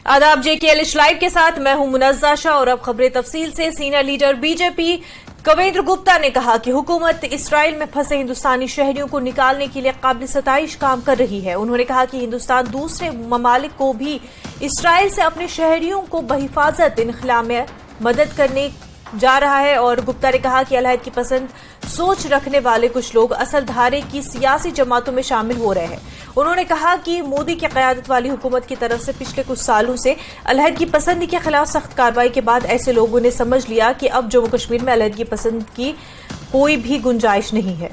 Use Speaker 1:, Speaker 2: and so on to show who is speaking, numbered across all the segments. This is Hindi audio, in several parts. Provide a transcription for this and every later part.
Speaker 1: आदाब, JKLH लाइव के साथ मैं हूं मुनज़्ज़ा शाह और अब खबरें तफसील से। Senior leader BJP Kavendra Gupta ने कहा कि हुकूमत इसराइल में फंसे हिंदुस्तानी शहरियों को निकालने के लिए काबिल सताइश काम कर रही है। उन्होंने कहा कि हिंदुस्तान दूसरे ममालिक को भी इसराइल से अपने शहरियों को बहिफाजत इनखला में मदद करने जा रहा है। और गुप्ता ने कहा कि अलहदगी पसंद सोच रखने वाले कुछ लोग असल धारे की सियासी जमातों में शामिल हो रहे हैं। उन्होंने कहा कि मोदी की क़यादत वाली हुकूमत की तरफ से पिछले कुछ सालों से अलहदगी पसंदी के खिलाफ सख्त कार्रवाई के बाद ऐसे लोगों ने समझ लिया कि अब जम्मू कश्मीर में अलहदगी पसंद की कोई भी गुंजाइश नहीं है।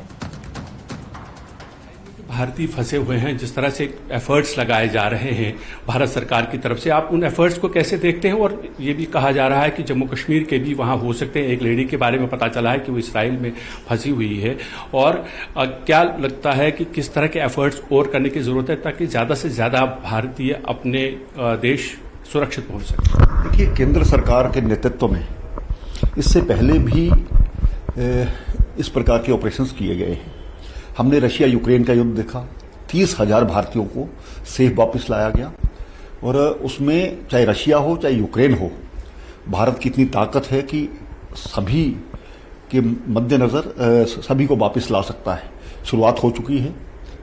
Speaker 2: भारतीय फंसे हुए हैं, जिस तरह से एफर्ट्स लगाए जा रहे हैं भारत सरकार की तरफ से, आप उन एफर्ट्स को कैसे देखते हैं? और ये भी कहा जा रहा है कि जम्मू कश्मीर के भी वहां हो सकते हैं। एक लेडी के बारे में पता चला है कि वो इसराइल में फंसी हुई है। और क्या लगता है कि किस तरह के एफर्ट्स और करने की जरूरत है ताकि ज्यादा से ज्यादा भारतीय अपने देश सुरक्षित पहुंच सके?
Speaker 3: देखिए, केंद्र सरकार के नेतृत्व में इससे पहले भी इस प्रकार के ऑपरेशंस किए गए हैं। हमने रशिया यूक्रेन का युद्ध देखा, 30,000 भारतीयों को सेफ वापस लाया गया। और उसमें चाहे रशिया हो चाहे यूक्रेन हो, भारत की इतनी ताकत है कि सभी के मद्देनजर सभी को वापस ला सकता है। शुरुआत हो चुकी है।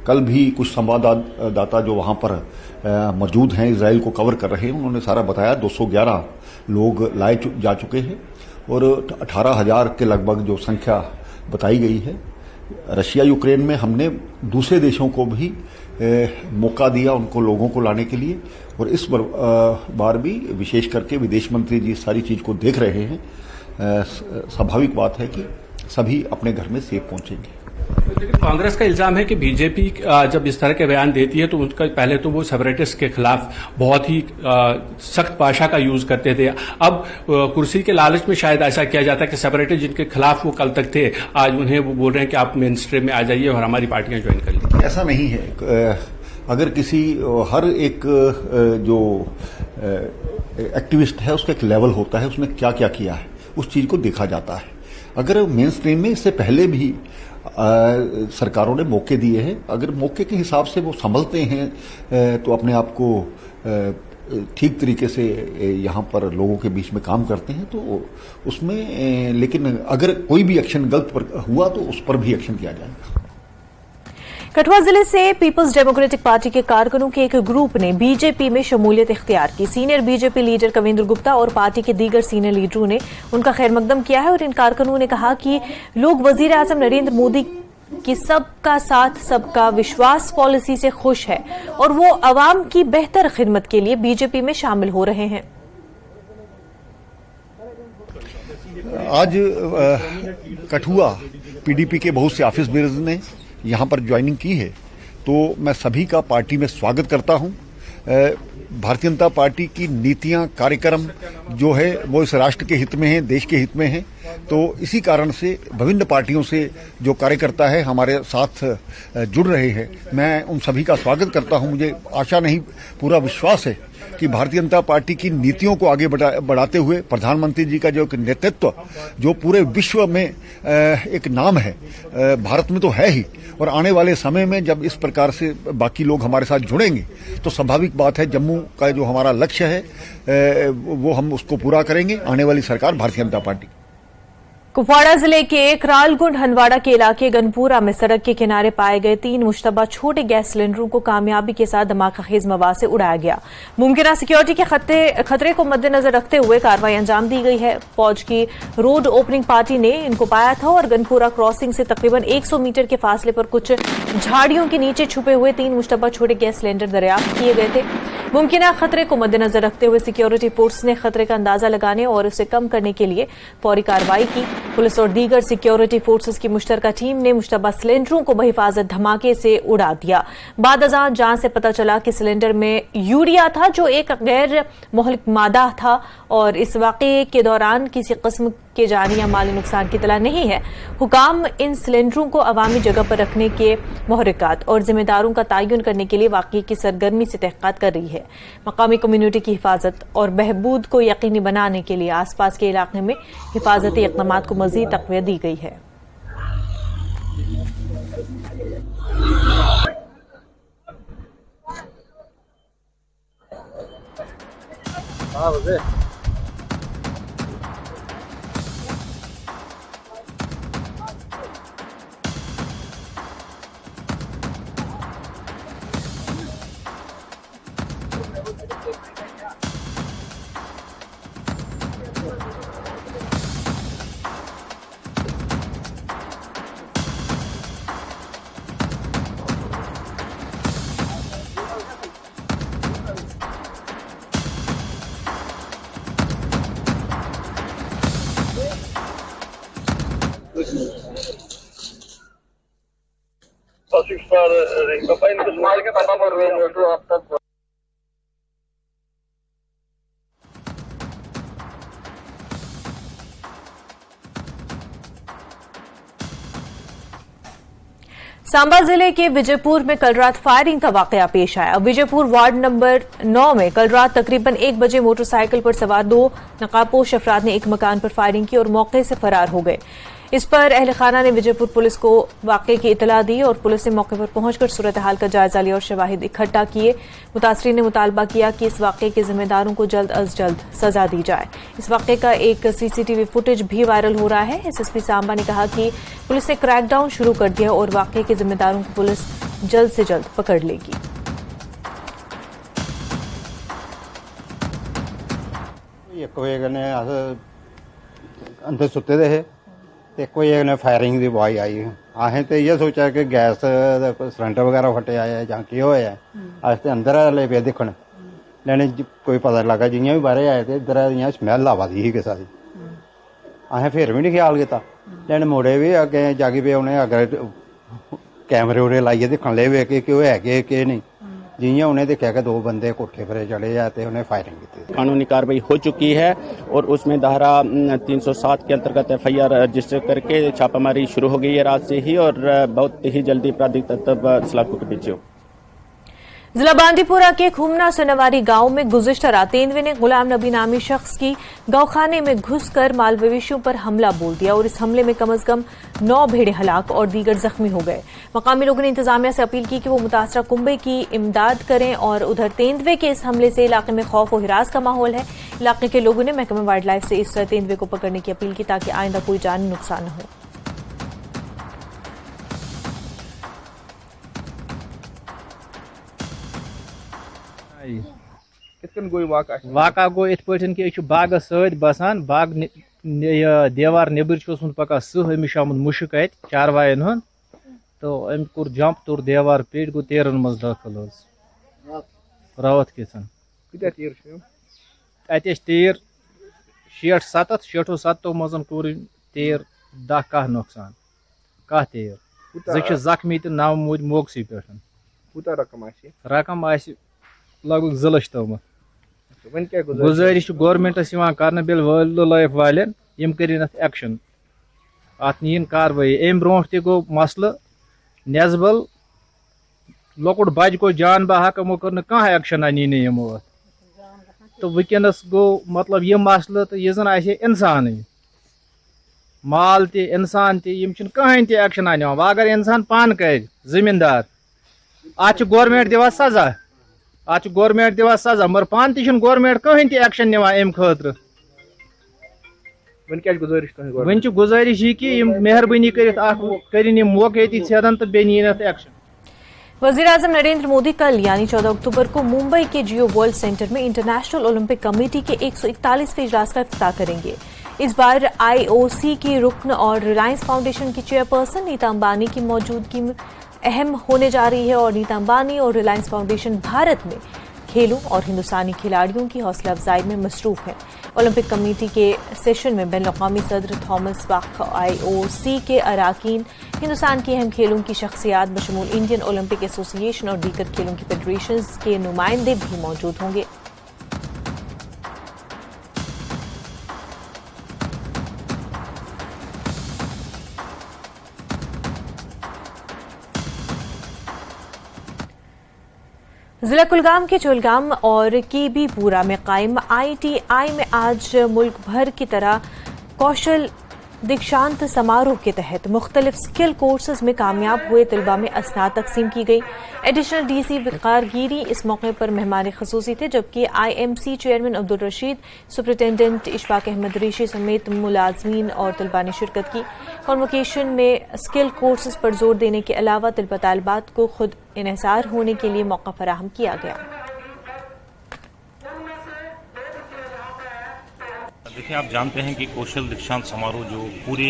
Speaker 3: कल भी कुछ संवाददाता जो वहां पर मौजूद हैं, इजराइल को कवर कर रहे हैं, उन्होंने सारा बताया। 211 लोग लाए जा चुके हैं और 18,000 के लगभग जो संख्या बताई गई है। रशिया यूक्रेन में हमने दूसरे देशों को भी मौका दिया उनको लोगों को लाने के लिए। और इस बार भी विशेष करके विदेश मंत्री जी सारी चीज को देख रहे हैं। स्वाभाविक बात है कि सभी अपने घर में सेफ पहुंचेंगे।
Speaker 2: कांग्रेस का इल्जाम है कि बीजेपी जब इस तरह के बयान देती है तो उनका पहले तो वो सेपरेटिस्ट के खिलाफ बहुत ही सख्त भाषा का यूज करते थे। अब कुर्सी के लालच में शायद ऐसा किया जाता है कि सेपरेटिस्ट जिनके खिलाफ वो कल तक थे, आज उन्हें वो बोल रहे हैं कि आप मेन स्ट्रीम में आ जाइए और हमारी पार्टियां ज्वाइन कर लीजिए।
Speaker 3: ऐसा नहीं है। अगर किसी हर एक जो एक्टिविस्ट है उसका एक लेवल होता है, उसने क्या क्या किया है उस चीज को देखा जाता है। अगर मेन स्ट्रीम में इससे पहले भी सरकारों ने मौके दिए हैं, अगर मौके के हिसाब से वो संभलते हैं तो अपने आप को ठीक तरीके से यहाँ पर लोगों के बीच में काम करते हैं तो उसमें, लेकिन अगर कोई भी एक्शन गलत हुआ तो उस पर भी एक्शन किया जाएगा।
Speaker 1: कठुआ जिले से पीपल्स डेमोक्रेटिक पार्टी के कारकुनों के एक ग्रुप ने बीजेपी में शमूलियत इख्तियार की। Senior BJP leader Kavendra Gupta और पार्टी के दीगर सीनियर लीडरों ने उनका खैर मकदम किया है। और इन कारकुनों ने कहा कि लोग वजीर आजम नरेंद्र मोदी की सबका साथ सबका विश्वास पॉलिसी से खुश है और वो अवाम की बेहतर खिदमत के लिए बीजेपी में शामिल हो रहे हैं।
Speaker 3: आज कठुआ पीडीपी के बहुत से ऑफिस बेयर्स ने यहाँ पर ज्वाइनिंग की है, तो मैं सभी का पार्टी में स्वागत करता हूँ। भारतीय जनता पार्टी की नीतियां, कार्यक्रम जो है वो इस राष्ट्र के हित में है, देश के हित में है। तो इसी कारण से विभिन्न पार्टियों से जो कार्यकर्ता है हमारे साथ जुड़ रहे हैं, मैं उन सभी का स्वागत करता हूं। मुझे आशा नहीं, पूरा विश्वास है कि भारतीय जनता पार्टी की नीतियों को आगे बढ़ाते हुए प्रधानमंत्री जी का जो एक नेतृत्व जो पूरे विश्व में एक नाम है, भारत में तो है ही, और आने वाले समय में जब इस प्रकार से बाकी लोग हमारे साथ जुड़ेंगे तो स्वाभाविक बात है जम्मू का जो हमारा लक्ष्य है वो हम उसको पूरा करेंगे। आने वाली सरकार भारतीय जनता पार्टी।
Speaker 1: कुपवाड़ा जिले के करालगुंड हंदवाड़ा के इलाके गनपुरा में सड़क के किनारे पाए गए 3 मुश्तबा छोटे गैस सिलेंडरों को कामयाबी के साथ धमाकेखेज मवाद से उड़ाया गया। मुमकिन सिक्योरिटी के खतरे को मद्देनजर रखते हुए कार्रवाई अंजाम दी गई है। फौज की रोड ओपनिंग पार्टी ने इनको पाया था और गनपुरा क्रॉसिंग से तकरीबन 100 मीटर के फासले पर कुछ झाड़ियों के नीचे छुपे हुए 3 मुश्तबा छोटे गैस सिलेंडर दरियाफ्त किए गए थे। मुमकिन खतरे को मद्देनजर रखते हुए सिक्योरिटी फोर्स ने खतरे का अंदाजा लगाने और उसे कम करने के लिए फौरी कार्रवाई की। पुलिस और दीगर सिक्योरिटी फोर्सेस की मुश्तरका टीम ने मुश्तबा सिलेंडरों को बहिफाजत धमाके से उड़ा दिया। बाद अज़ान जांच से पता चला कि सिलेंडर में यूरिया था जो एक गैर मुहलिक मादा था और इस वाक़े के दौरान किसी किस्म के जानी या माली नुकसान की इत्तला नहीं है। हुकाम इन सिलेंडरों को अवामी जगह पर रखने के मुहर्रिकात और जिम्मेदारों का तयन करने के लिए वाक़े की सरगर्मी से तहक़ीक़ात कर रही है। मकामी कम्युनिटी की हिफाजत और बहबूद को यकीनी बनाने के लिए आसपास के इलाके में हिफाजती इक़दामात को मज़ीद तक़वियत दी गई है। सांबा जिले के विजयपुर में कल रात फायरिंग का वाकया पेश आया। विजयपुर वार्ड नंबर 9 में कल रात तकरीबन 1 बजे मोटरसाइकिल पर सवार 2 नकाबपोश अफराद ने एक मकान पर फायरिंग की और मौके से फरार हो गए। इस पर अहल खाना ने विजयपुर पुलिस को वाकये की इतला दी और पुलिस ने मौके पर पहुंचकर सूरत हाल का जायजा लिया और शवाहिद इकट्ठा किए। मुतासरीन ने मुतालबा किया कि इस वाकये के जिम्मेदारों को जल्द अज जल्द सजा दी जाए। इस वाकये का एक सीसीटीवी फुटेज भी वायरल हो रहा है। एसएसपी सांबा ने कहा कि पुलिस ने क्रैकडाउन शुरू कर दिया और वाकये के जिम्मेदारों को पुलिस जल्द से जल्द पकड़ लेगी।
Speaker 4: अंदर सुते दे ते कोई ने फायरिंग की आवाज आई। असें तो इयै सोचा कि गैस सिलेंडर वगैरह फटे आए जां केह् होया। अस ते अंदर ले पे दिक्खन लैने कोई पता लगा जियां भी बाहर आए ते इधर इयां स्मैल आवा दी ही किसा दी। असें फिर भी नहीं ख्याल कीता लैने मुड़े भी अगे जागी पे उन्हें अगर कैमरे उरे लाइए दिक्खन ले पे कि होया केह् नहीं। जियां उन्हें देखा कि 2 बंदे कोठे पर चढ़े आ ते उन्हें फायरिंग की।
Speaker 5: कानूनी कार्रवाई हो चुकी है और उसमें धारा 307 के अंतर्गत एफआईआर रजिस्टर करके छापामारी शुरू हो गई है रात से ही और बहुत ही जल्दी आपराधिक तत्व सलाखों के पीछे हो।
Speaker 1: जिला बांदीपुरा के खुमना सोनावारी गांव में गुज़िश्ता रात तेंदुए ने गुलाम नबी नामी शख्स की गौखाने में घुसकर माल मवेशियों पर हमला बोल दिया और इस हमले में कम से कम 9 भेड़ें हलाक और दीगर जख्मी हो गए। मकामी लोगों ने इंतजामिया से अपील की कि वो मुतासरा कुंबे की इमदाद करें और उधर तेंदुए के इस हमले से इलाके में खौफ और हिरास का माहौल है। इलाके के लोगों ने महकमा वाइल्ड लाइफ से इस तेंदुए को पकड़ने की अपील की ताकि आइंदा कोई जानी नुकसान न हो।
Speaker 6: वाक़ा गो इत पे कि बागस सत बसान बाग देवार नबर पकान सह अमिश आमुत मुश्क अत चारवायन हुन तो अम कोर जंप तोर देवार पेट गो तेरन मज दाखिल रावत किसन अत तीर 60-70 मज कोर तीर 10-10 नुकसान कह तीर जख्मी तो 9 मूद मोगसी पे रकम लगभग 2 लाख तम। गुजारिश गवर्नमेंटस कर बिल वाइल्ड लाइफ वालें यम कर एक्शन अत नीन कार्रवाई। अम ब्रो गो मसल नजबल लकुट बच गो जान बहक यमो कर कह एक्शन नी यमो तो वनस गो मतलब यह मसल तो यह जन इंसान माल ते इंसान तम कहें ते एक्शन वन अगर इंसान पान कर जमींदार अत गवर्नमेंट दिवा सजा अत गवर्नमेंट दिवा सजा मगर पान तन गवर्नमेंट कहें ते एक्शन निवान अम खतर। वन गुजारिश यह कि मेहरबानी कर मौके सेदन तो बे एक्शन।
Speaker 1: वज़ीर-ए-आज़म नरेंद्र मोदी कल यानी 14 अक्टूबर को मुंबई के जियो वर्ल्ड सेंटर में इंटरनेशनल ओलंपिक कमेटी के 141वें इजलास का इफ्तिताह करेंगे। इस बार IOC की रुकन और रिलायंस फाउंडेशन की चेयरपर्सन नीता अंबानी की मौजूदगी अहम होने जा रही है और नीता अंबानी और रिलायंस फाउंडेशन भारत में खेलों और हिंदुस्तानी खिलाड़ियों की हौसला अफजाई में मसरूफ है। ओलंपिक कमेटी के सेशन में बैनुल-अक़वामी सदर थॉमस बख, IOC के अराकीन, हिंदुस्तान की अहम खेलों की शख्सियात बशमूल इंडियन ओलंपिक एसोसिएशन और दीगर खेलों की फेडरेशंस के नुमाइंदे भी मौजूद होंगे। जिला कुलगाम के चोलगाम और कीबीपुरा में कायम ITI में आज मुल्क भर की तरह कौशल दीक्षांत समारोह के तहत मुख्तलिफ स्किल कोर्सेज में कामयाब हुए तलबा में असनाद तकसीम की गई। एडिशनल डीसी वक़ार गिरी इस मौके पर मेहमान खसूसी थे, जबकि IMC chairman Abdul Rashid, superintendent Ishfaq Ahmad Rishi समेत मुलाजमीन और तलबा ने शिरकत की। कॉन्वोकेशन में स्किल कोर्सेज पर जोर देने के अलावा तलबा तालिबात को खुद इन्हिसार होने के लिए मौका फराहम किया गया।
Speaker 7: देखिए, आप जानते हैं कि कौशल दीक्षांत समारोह जो पूरे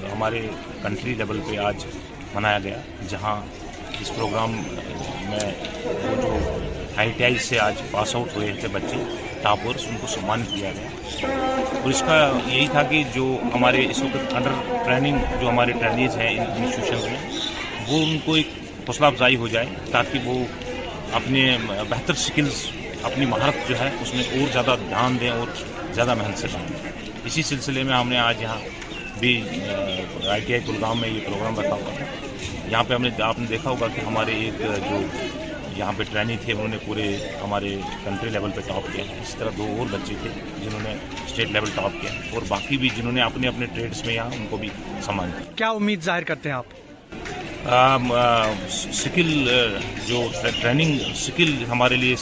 Speaker 7: हमारे कंट्री लेवल पे आज मनाया गया, जहां इस प्रोग्राम में वो जो ITI से आज पास आउट हुए थे बच्चे टॉपर्स, उनको सम्मानित किया गया। और इसका यही था कि जो हमारे इस वक्त अंडर ट्रेनिंग जो हमारे ट्रेनीज हैं इन इंस्टीट्यूशन में, वो उनको एक हौसला अफजाई हो जाए ताकि वो अपने बेहतर स्किल्स, अपनी महारत जो है उसमें और ज़्यादा ध्यान दें और ज़्यादा मेहनत से करें। इसी सिलसिले में हमने आज यहाँ भी ITI कुलगाम में ये प्रोग्राम रखा हुआ है। यहाँ पे आपने देखा होगा कि हमारे एक जो यहाँ पे ट्रेनी थे, उन्होंने पूरे हमारे कंट्री लेवल पे टॉप किया। इसी तरह 2 और बच्चे थे जिन्होंने स्टेट लेवल टॉप किया, और बाकी भी जिन्होंने अपने अपने ट्रेड्स में यहाँ उनको भी सम्मानित किया।
Speaker 8: क्या उम्मीद जाहिर करते हैं आप?
Speaker 7: स्किल जो ट्रेनिंग स्किल हमारे लिए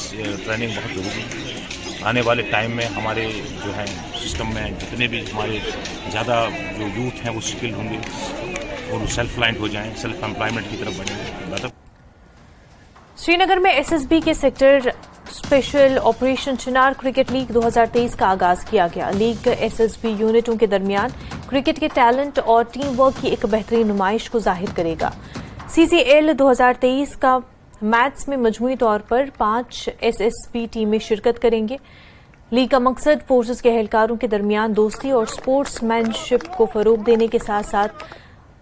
Speaker 7: ट्रेनिंग बहुत ज़रूरी है। आने वाले टाइम में हमारे जो है सिस्टम में जितने भी हमारे ज़्यादा जो यूथ हैं वो स्किल होंगे और वो सेल्फ रिलायंट हो जाएं, सेल्फ एम्प्लॉयमेंट की तरफ बढ़ेंगे।
Speaker 1: श्रीनगर में SSB के सेक्टर स्पेशल ऑपरेशन चिनार क्रिकेट लीग 2023 का आगाज किया गया। लीग SSB यूनिटों के दरमियान क्रिकेट के टैलेंट और टीम वर्क की एक बेहतरीन नुमाइश को जाहिर करेगा। CCL 2023 का मैच में मजमूई तौर पर 5 SSB टीमें शिरकत करेंगे। लीग का मकसद फोर्सेस के एहलकारों के दरमियान दोस्ती और स्पोर्ट्समैनशिप को फरोग देने के साथ साथ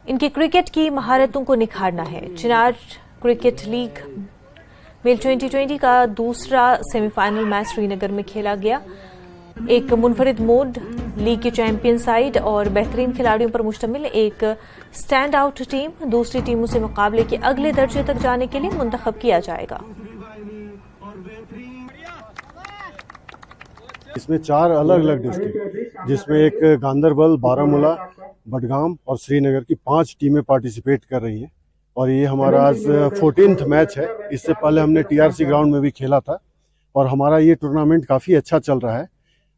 Speaker 1: इनके क्रिकेट की महारतों को निखारना है। चिनार क्रिकेट लीग मेल 2020 का दूसरा सेमीफाइनल मैच श्रीनगर में खेला गया। एक मुनफरिद मोड, लीग के चैंपियन साइड और बेहतरीन खिलाड़ियों पर मुश्तमिल एक स्टैंड आउट टीम दूसरी टीमों से मुकाबले के अगले दर्जे तक जाने के लिए मुंतखब किया जाएगा।
Speaker 9: इसमें 4 अलग अलग डिस्ट्रिक्ट, जिसमें एक गांदरबल, बारामूला, बडगाम और श्रीनगर की 5 टीमें पार्टिसिपेट कर रही हैं। और ये हमारा आज 14th मैच है। इससे पहले हमने TRC ग्राउंड में भी खेला था और हमारा ये टूर्नामेंट काफ़ी अच्छा चल रहा है।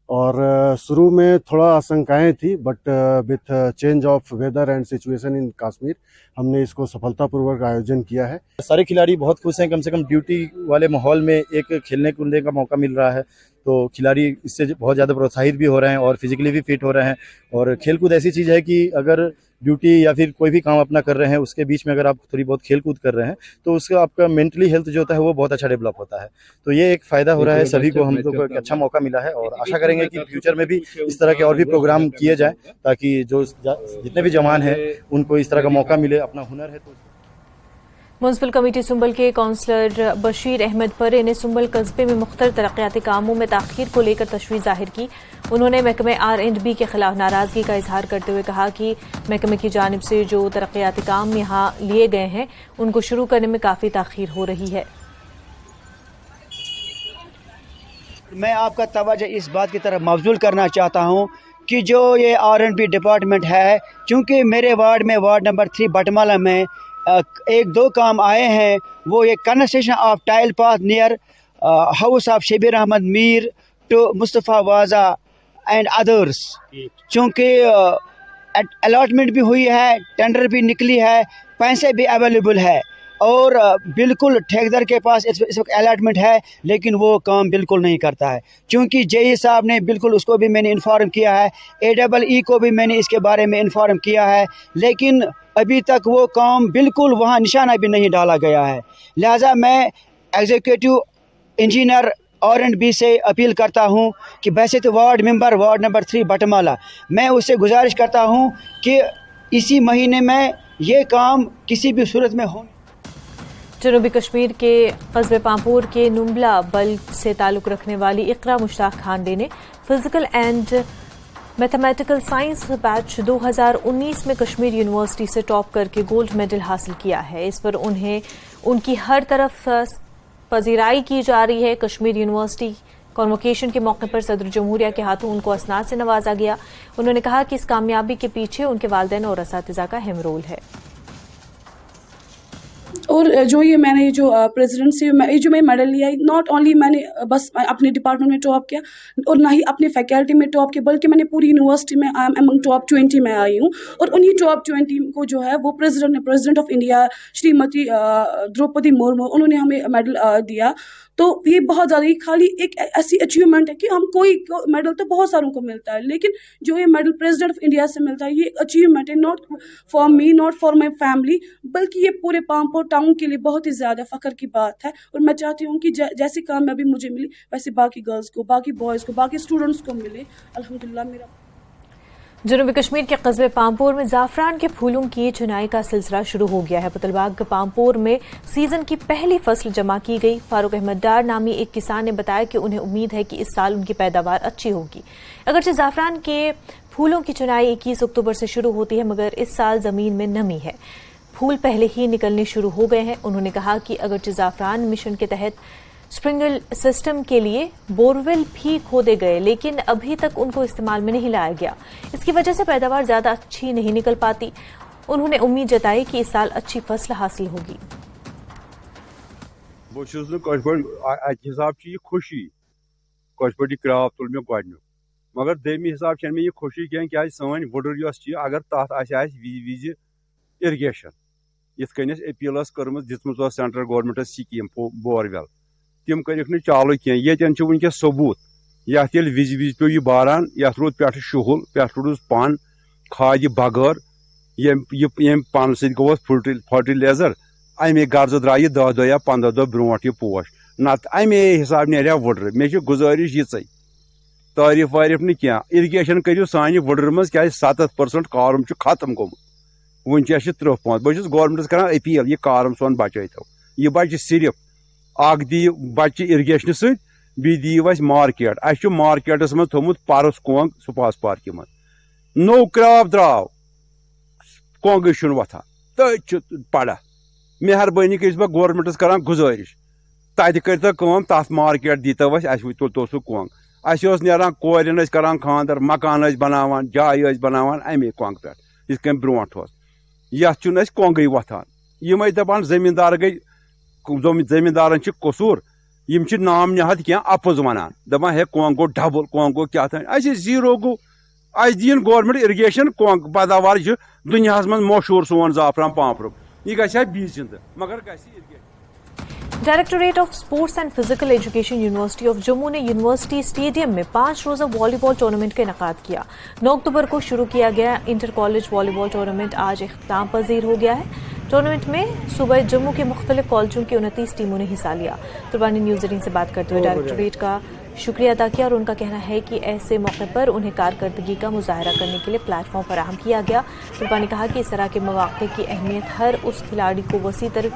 Speaker 9: और शुरू में थोड़ा आशंकाएं थी, but with change of weather and situation in Kashmir हमने इसको सफलतापूर्वक आयोजन किया है।
Speaker 10: सारे खिलाड़ी बहुत खुश हैं, कम से कम ड्यूटी वाले माहौल में एक खेलने कूदने का मौका मिल रहा है, तो खिलाड़ी इससे बहुत ज़्यादा प्रोत्साहित भी हो रहे हैं और फिजिकली भी फिट हो रहे हैं। और खेलकूद ऐसी चीज़ है कि अगर ड्यूटी या फिर कोई भी काम अपना कर रहे हैं, उसके बीच में अगर आप थोड़ी बहुत खेल कूद कर रहे हैं तो उसका आपका मेंटली हेल्थ जो होता है वो बहुत अच्छा डेवलप होता है। तो ये एक फ़ायदा हो रहा है सभी को, हम लोग को एक अच्छा मौका मिला है और आशा करेंगे कि फ्यूचर में भी इस तरह के और भी प्रोग्राम किए जाएँ ताकि जो जितने भी जवान हैं उनको इस तरह का मौका मिले। अपना हुनर है तो।
Speaker 1: म्युनिसिपल कमेटी सुंबल के काउंसलर बशीर अहमद परे ने सुंबल कस्बे में मुख्तलिफ तरक्याती कामों में ताख़ीर को लेकर तशवीश जाहिर की। उन्होंने महकमे R&B के खिलाफ नाराजगी का इजहार करते हुए कहा कि महकमे की जानिब से जो तरक्याती काम यहाँ लिए गए हैं उनको शुरू करने में काफ़ी ताख़ीर हो रही है।
Speaker 11: मैं आपका तवज्जो इस बात की तरफ मबजूल करना चाहता हूँ कि जो ये R&B डिपार्टमेंट है, चूँकि मेरे वार्ड में वार्ड नंबर 3 बटमाला में 1-2 काम आए हैं। वो ये construction of tile path near house of Shabir Ahmad Mir to Mustafa Waja and others. चूँकि अलॉटमेंट भी हुई है, टेंडर भी निकली है, पैसे भी अवेलेबल है और बिल्कुल ठेकेदार के पास इस वक्त अलॉटमेंट है, लेकिन वो काम बिल्कुल नहीं करता है। क्योंकि JE साहब ने बिल्कुल उसको भी मैंने इन्फॉर्म किया है, AEE को भी मैंने इसके बारे में इन्फॉर्म किया है, लेकिन अभी तक वो काम बिल्कुल वहाँ निशाना भी नहीं डाला गया है। लिहाजा मैं एग्जीक्यूटिव इंजीनियर R&B से अपील करता हूँ कि वैसे तो वार्ड मेंबर वार्ड नंबर 3 बटमाला, मैं उससे गुजारिश करता हूँ कि इसी महीने में ये काम किसी भी सूरत में हो।
Speaker 1: जनूबी कश्मीर के कस्बे पामपुर के नुम्बला बल्क से ताल्लुक़ रखने वाली इकरा मुश्ताक खांडे ने physical and mathematical science batch 2019 में कश्मीर यूनिवर्सिटी से टॉप करके गोल्ड मेडल हासिल किया है। इस पर उन्हें उनकी हर तरफ पजीराई की जा रही है। कश्मीर यूनिवर्सिटी कॉन्वोकेशन के मौके पर सदर जमहूरिया के हाथों उनको असनाद से नवाजा गया। उन्होंने कहा कि इस कामयाबी के पीछे उनके वालिदैन और असातिज़ा का अहम रोल है।
Speaker 8: और जो ये मैंने जो प्रेसिडेंट से जो मैं मेडल लिया, नॉट ओनली मैंने बस अपने डिपार्टमेंट में टॉप किया और ना ही अपने फैकल्टी में टॉप किया, बल्कि मैंने पूरी यूनिवर्सिटी में आई एम अमंग टॉप 20 में आई हूँ। और उन्हीं टॉप 20 को जो है वो President of India Shrimati Droupadi Murmu, उन्होंने हमें मेडल दिया। तो ये बहुत ज़्यादा, ये खाली एक ऐसी अचीवमेंट है कि हम कोई मेडल तो बहुत सारों को मिलता है, लेकिन जो ये मेडल प्रेसिडेंट ऑफ इंडिया से मिलता है, ये अचीवमेंट है not for me, not for my family, बल्कि ये पूरे पामपोर टाउन के लिए बहुत ही ज़्यादा फ़ख्र की बात है। और मैं चाहती हूँ कि जैसी कामयाबी मुझे मिली वैसे बाकी गर्ल्स को, बाकी बॉयज़ को, बाकी स्टूडेंट्स को मिले। अल्हम्दुलिल्लाह। मेरा
Speaker 1: जनूबी कश्मीर के कस्बे पामपोर में ज़ाफ़रान के फूलों की चुनाई का सिलसिला शुरू हो गया है। पुतलबाग पामपोर में सीजन की पहली फसल जमा की गई। फारूक अहमद डार नामी एक किसान ने बताया कि उन्हें उम्मीद है कि इस साल उनकी पैदावार अच्छी होगी। अगरचे ज़ाफ़रान के फूलों की चुनाई 21 अक्टूबर से शुरू होती है, मगर इस साल ज़मीन में नमी है, फूल पहले ही निकलने शुरू हो गए हैं। उन्होंने कहा कि अगरचे ज़ाफ़रान मिशन के तहत स्प्रिंकल सिस्टम के लिए बोरवेल भी खोदे गए, लेकिन अभी तक उनको इस्तेमाल में नहीं लाया गया। इसकी वजह से पैदावार ज्यादा अच्छी नहीं निकल पाती। उन्होंने उम्मीद जताई कि इस साल अच्छी फसल हासिल होगी।
Speaker 12: हिसाब यह खुशी कशपटी क्रॉप तुल मे गो, मगर दमी हिसाब मे यह खुशी क्या सन वुडर अगर तथ विज इरिगेशन इत कन अपील कर्म दिम सेंट्रल गवर्नमेंट स्कीम बोरवेल, तम कर चालू कह वनकस सबूत ये विज विज पे बारान, ये रूद पे शुहुल पे रूद पन खाद बगैर ये पन सो फर्टिलाइजर अमे गर्ज द्राय 10 दह या 15 दह ब्रो यह पोश नत अमे हिसाब नेरिया वुडर। मे गुजारिश ये तारीफ वारीफ न क्या इरिगेशन करू सान वुडर मज क्या 70% कारम खत्म गोमुत, वनकस 30 बहुत गवर्नमेंटस कर अपील यह कारम सोन बचो, यह बच सिर्फ अख दी बच्चे इरिगेशन सदी दिव मार्केट। अस मार्केटस मज थोमुत परस कोंग सुपास पार्क मज नो क्रॉप द्राव कोंग वथान तो पड़ा। मेहरबानी कर गवर्नमेंटस कर गुजारिश तत कर तथ मार्केट दीतो तुलतो सह कोंग। अस नारान कोरन करान खानदर, मकान बनावान, जाय बनावान अमे कोंग पे इत कन ब्रोट यथ कोंग वथान। यम दपान जमींदार गई जमींदारन कसूर, यम नाम नहद क्या अपोज वनान दपान है कोंग गो डबल, कोंग गो क्या जीरो गो। अस दिन गवर्नमेंट इरिगेशन कोंग पैदावार दुनिया मज मशहूर सोन ज़ाफ़रान पामपुर, यह गि बीस जिंद मगर
Speaker 1: directorate of sports and physical education university of Jammu ने यूनिवर्सिटी स्टेडियम में 5 रोजा वॉलीबॉल टूर्नामेंट का इनेकाद किया। 9 अक्टूबर को शुरू किया गया इंटर कॉलेज वॉलीबॉल टूर्नामेंट आज इख्तिताम पजीर हो गया है। टूर्नामेंट में सुबह जम्मू के मुख्तलिफ कॉलेजों की 29 टीमों ने हिस्सा लिया। तुर्बानी न्यूज 18 से बात करते हुए डायरेक्टोरेट का शुक्रिया अदा किया और उनका कहना है कि ऐसे मौके पर उन्हें कारकर्दगी का मुजाहरा करने के लिए प्लेटफॉर्म फराहम किया गया। तुर्बानी ने कहा कि इस तरह के मौके की अहमियत हर उस खिलाड़ी को वसी तर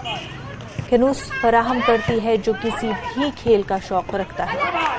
Speaker 1: कनूस फराहम करती है जो किसी भी खेल का शौक रखता है।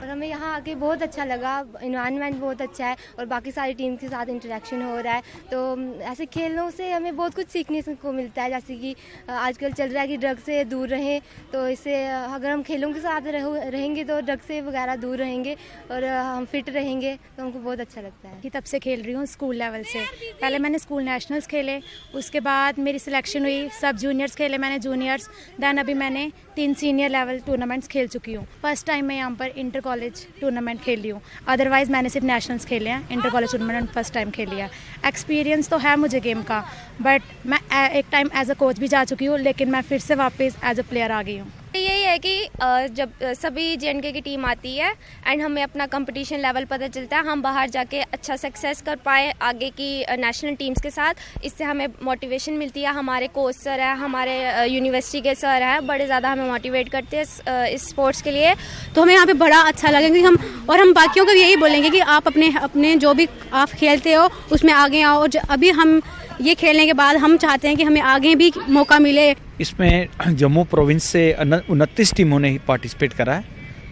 Speaker 13: हमें यहाँ आके बहुत अच्छा लगा, इन्वायरमेंट बहुत अच्छा है और बाकी सारी टीम के साथ इंटरेक्शन हो रहा है। तो ऐसे खेलों से हमें बहुत कुछ सीखने को मिलता है, जैसे कि आजकल चल रहा है कि ड्रग से दूर रहें, तो इससे अगर हम खेलों के साथ रहेंगे तो ड्रग से वगैरह दूर रहेंगे और हम फिट रहेंगे, तो हमको बहुत अच्छा लगता है।
Speaker 14: कि तब से खेल रही हूँ स्कूल लेवल से। पहले मैंने स्कूल नेशनल्स खेले, उसके बाद मेरी सिलेक्शन हुई, सब जूनियर्स खेले मैंने, जूनियर्स, दैन अभी मैंने 3 सीनियर लेवल टूर्नामेंट्स खेल चुकी हूँ। फर्स्ट टाइम मैं यहाँ पर इंटर कॉलेज टूर्नामेंट खेल रही हूँ, अदरवाइज मैंने सिर्फ नेशनल्स खेले हैं, inter college tournament first time खेल लिया। एक्सपीरियंस तो है मुझे गेम का, बट मैं एक टाइम एज अ कोच भी जा चुकी हूँ, लेकिन मैं फिर से वापस एज अ प्लेयर आ गई हूँ।
Speaker 13: यही है कि जब सभी JNK की टीम आती है एंड हमें अपना कंपटीशन लेवल पता चलता है, हम बाहर जाके अच्छा सक्सेस कर पाए आगे की नेशनल टीम्स के साथ, इससे हमें मोटिवेशन मिलती है। हमारे कोच सर हैं, हमारे यूनिवर्सिटी के सर हैं, बड़े ज़्यादा हमें मोटिवेट करते हैं इस स्पोर्ट्स के लिए।
Speaker 14: तो हमें यहाँ पे बड़ा अच्छा लगेगा हम बाकियों को यही बोलेंगे कि आप अपने जो भी आप खेलते हो उसमें आगे आओ। और अभी हम ये खेलने के बाद हम चाहते हैं कि हमें आगे भी मौका मिले।
Speaker 15: इसमें जम्मू प्रोविंस से 29 टीमों ने पार्टिसिपेट करा है,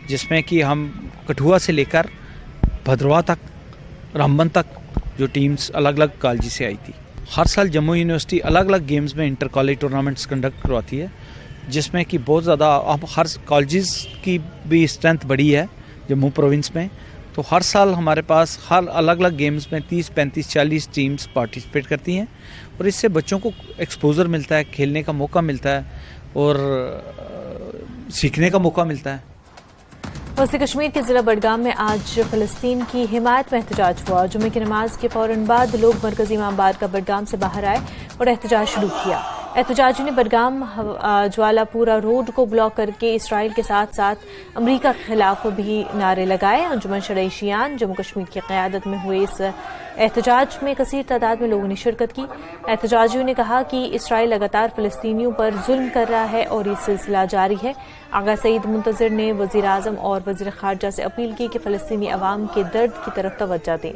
Speaker 15: जिसमें कि हम कठुआ से लेकर भद्रवाह तक, रामबन तक जो टीम्स अलग अलग कॉलेज से आई थी। हर साल जम्मू यूनिवर्सिटी अलग अलग गेम्स में इंटर कॉलेज टूर्नामेंट्स कंडक्ट करवाती है, जिसमें कि बहुत ज़्यादा अब हर कॉलेजेस की भी स्ट्रेंथ बढ़ी है जम्मू प्रोविंस में। तो हर साल हमारे पास हर अलग अलग गेम्स में 30, 35, 40 टीम्स पार्टिसिपेट करती हैं और इससे बच्चों को एक्सपोजर मिलता है, खेलने का मौका मिलता है और सीखने का मौका मिलता है।
Speaker 1: वस्ती कश्मीर के जिला बडगाम में आज फ़लस्तीन की हिमायत में एहतजाज हुआ। जुमे की नमाज के फौरन बाद लोग मरकजी इमाम बार का बडगाम से बाहर आए और एहतजाज शुरू किया। एहतजाजियों ने बडगाम ज्वालापुरा रोड को ब्लॉक करके इसराइल के साथ साथ अमरीका के खिलाफ भी नारे लगाए। अंजुमन शरई शियान जम्मू कश्मीर की क़यादत में हुए इस एहतजाज में कसीर तादाद में लोगों ने शिरकत की। एहतजाजियों ने कहा कि इसराइल लगातार फ़लस्तीनियों पर जुल्म कर रहा है और ये सिलसिला जारी है। आगा सईद मुंतज़िर ने वज़ीर आज़म और वज़ीर ख़ारजा से अपील की कि फ़लस्तीनी अवाम के दर्द की तरफ तवज्जो दें।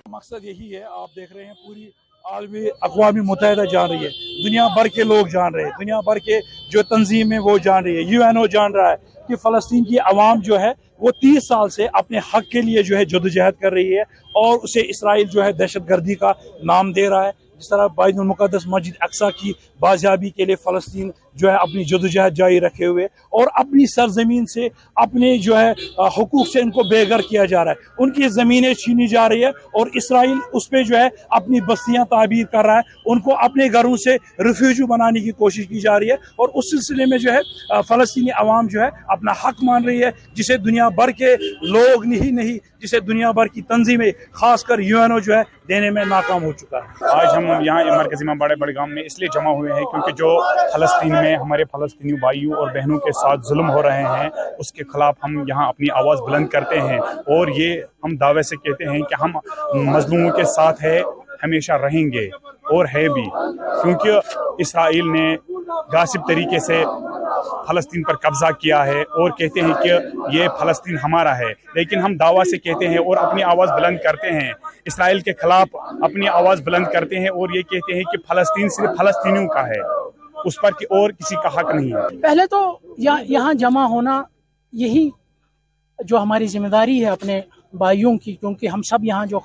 Speaker 16: मकसद यही है, आप देख रहे हैं पूरी आलमी अक़वाम मुत्तहिदा जान रही है, दुनिया भर के लोग जान रहे हैं, दुनिया भर के जो तंजीम है वो जान रही है, यूएनओ जान रहा है कि फ़लस्तीन की अवाम जो है वो 30 साल से अपने हक के लिए जो है जदोजहद कर रही है और उसे इसराइल जो है दहशतगर्दी का नाम दे रहा है। जिस तरह बैतुल मुक़द्दस मस्जिद अक्सा की बाज़ियाबी के लिए फ़लस्तीन जो है अपनी जदोजहद जारी रखे हुए और अपनी सरजमीन से अपने जो है हुकूक से इनको बेघर किया जा रहा है, उनकी ज़मीनें छीनी जा रही है और इसराइल उस पर जो है अपनी बस्तियां ताबीर कर रहा है, उनको अपने घरों से रिफ्यूजी बनाने की कोशिश की जा रही है और उस सिलसिले में जो है फ़लस्तीनी अवाम जो है अपना हक मान रही है, जिसे दुनिया भर के लोग नहीं जिसे दुनिया भर की तंजीमें खासकर यूएनओ जो है देने में नाकाम हो चुका है।
Speaker 17: आज हम यहाँ मरकज़ी इमाम बाड़ा बडगाम में इसलिए जमा हुए हैं क्योंकि जो फ़लस्तीन में हमारे फ़लस्तीनी भाइयों और बहनों के साथ जुल्म हो रहे हैं उसके खिलाफ हम यहाँ अपनी आवाज़ बुलंद करते हैं और ये हम दावे से कहते हैं कि हम मजलूमों के साथ है, हमेशा रहेंगे और है भी, क्योंकि इसराइल ने गासिब तरीके से फ़लस्तीन पर कब्जा किया है और कहते हैं कि ये फ़लस्तीन हमारा है, लेकिन हम दावा से कहते हैं और अपनी आवाज़ बुलंद करते हैं, इसराइल के खिलाफ अपनी आवाज़ बुलंद करते हैं और ये कहते हैं कि फ़लस्तीन सिर्फ फ़लस्तीनियों का है, उस पर और किसी का हक नहीं है।
Speaker 18: पहले तो यहाँ जमा होना यही जो हमारी जिम्मेदारी है अपने भाइयों की, क्योंकि हम सब यहाँ जो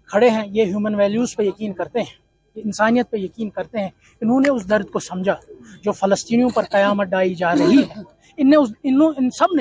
Speaker 18: खड़े हैं ये ह्यूमन वैल्यूज़ पे यकीन करते हैं, इंसानियत पे यकीन करते हैं। इन्होंने उस दर्द को समझा जो फ़लस्तीनियों पर क़यामत डाली जा रही है,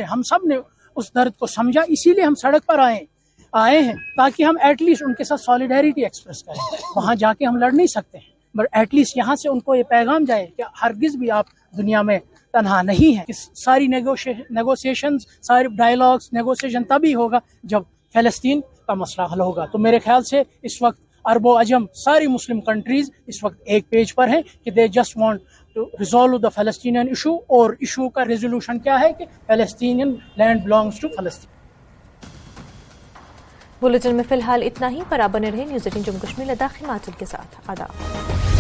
Speaker 18: हम सब ने उस दर्द को समझा, इसीलिए हम सड़क पर आए हैं ताकि हम एटलीस्ट उनके साथ सॉलिडेरिटी एक्सप्रेस करें। वहाँ जाके हम लड़ नहीं सकते हैं, बट एटलीस्ट यहाँ से उनको ये पैगाम जाए कि हरगिज़ भी आप दुनिया में तन्हा नहीं है। सारी नेगोशिएशंस, सारे डायलॉग्स, नेगोशिएशन तभी होगा जब फ़लस्तीन का मसला हल होगा। तो मेरे ख्याल से इस वक्त अरबो अजम सारी मुस्लिम कंट्रीज इस वक्त एक पेज पर हैं कि they just want to resolve the Palestinian issue, और इशू का रेजोल्यूशन क्या है कि फ़लस्तीनियन लैंड बिलोंग्स टू फ़लस्तीन।
Speaker 1: बुलेटिन में फिलहाल इतना ही, पर आप बने रहे न्यूज़ 18 जम्मू कश्मीर लद्दाख हिमाचल के साथ। आदाब।